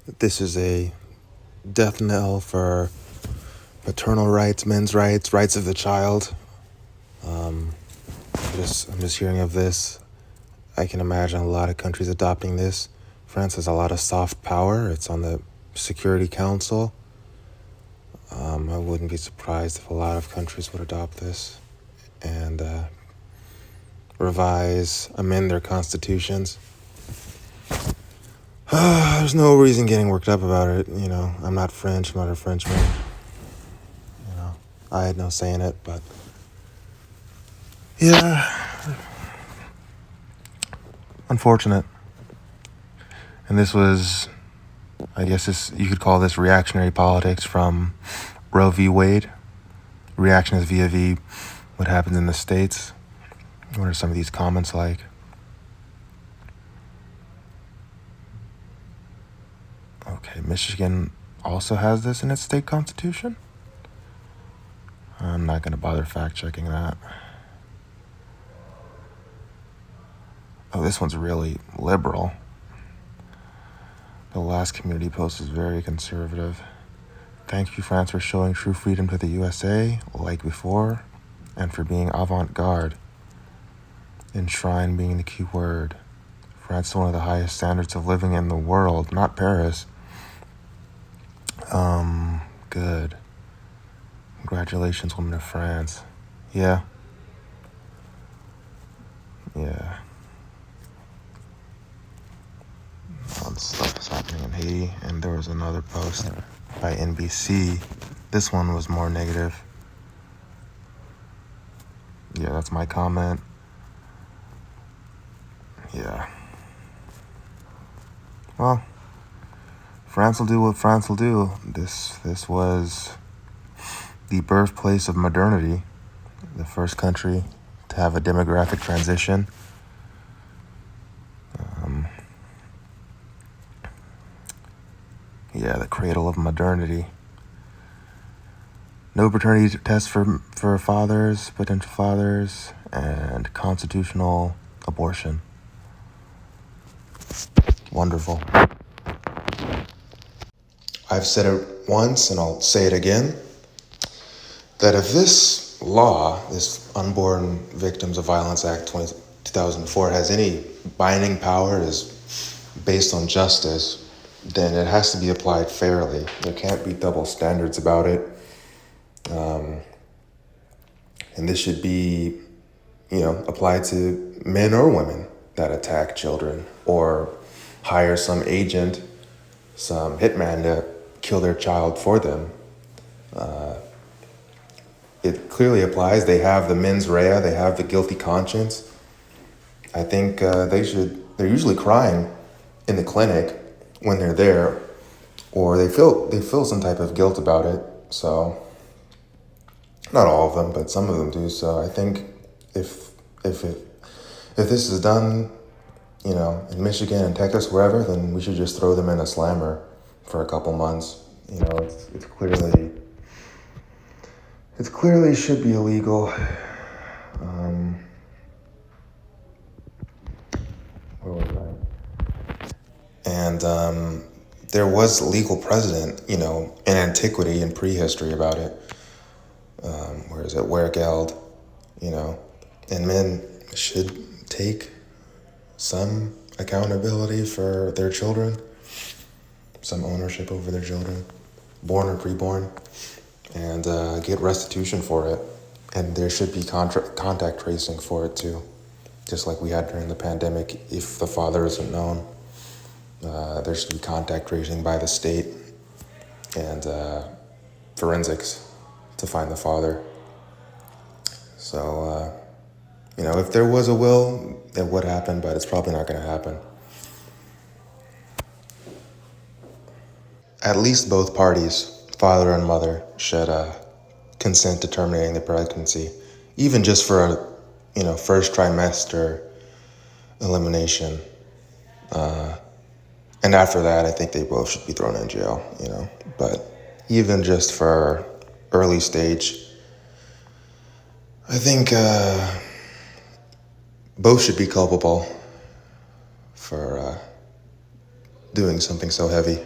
This is a death knell for maternal rights, men's rights, rights of the child. I'm just hearing of this. I can imagine a lot of countries adopting this. France has a lot of soft power. It's on the Security Council. I wouldn't be surprised if a lot of countries would adopt this and amend their constitutions. There's no reason getting worked up about it. I'm not French. I'm not a Frenchman. I had no say in it, but yeah, unfortunate. And this was, I guess you could call this reactionary politics from Roe v. Wade. Reaction is vis-a-vis what happens in the States. What are some of these comments like? Okay, Michigan also has this in its state constitution? I'm not going to bother fact-checking that. Oh, this one's really liberal. The last community post is very conservative. Thank you, France, for showing true freedom to the USA, like before, and for being avant-garde. Enshrine being the key word. France is one of the highest standards of living in the world, not Paris. Good. Congratulations, women of France. Yeah. Stuff is happening in Haiti, and there was another post by NBC. This one was more negative. Yeah, that's my comment. Yeah. Well, France will do what France will do. This was the birthplace of modernity, the first country to have a demographic transition. The cradle of modernity. No paternity test for fathers, potential fathers, and constitutional abortion. Wonderful. I've said it once, and I'll say it again, that if this law, this Unborn Victims of Violence Act 2004, has any binding power, is based on justice, then it has to be applied fairly. There can't be double standards about it. And this should be, applied to men or women that attack children or hire some agent, some hitman to kill their child for them. It clearly applies. They have the mens rea, they have the guilty conscience. I think they're usually crying in the clinic when they're there, or they feel some type of guilt about it. So, not all of them, but some of them do. So I think if this is done, in Michigan and Texas, wherever, then we should just throw them in a slammer for a couple months. It clearly should be illegal. Where was I? And there was legal precedent, in antiquity and prehistory about it. Where is it? Wehrgeld, and men should take some accountability for their children, some ownership over their children, born or preborn, and get restitution for it. And there should be contact tracing for it too, just like we had during the pandemic. If the father isn't known, there should be contact tracing by the state and forensics to find the father. So, if there was a will, it would happen, but it's probably not going to happen. At least both parties, father and mother, should consent to terminating the pregnancy, even just for a, first trimester elimination. And after that, I think they both should be thrown in jail, But even just for early stage, I think both should be culpable for doing something so heavy.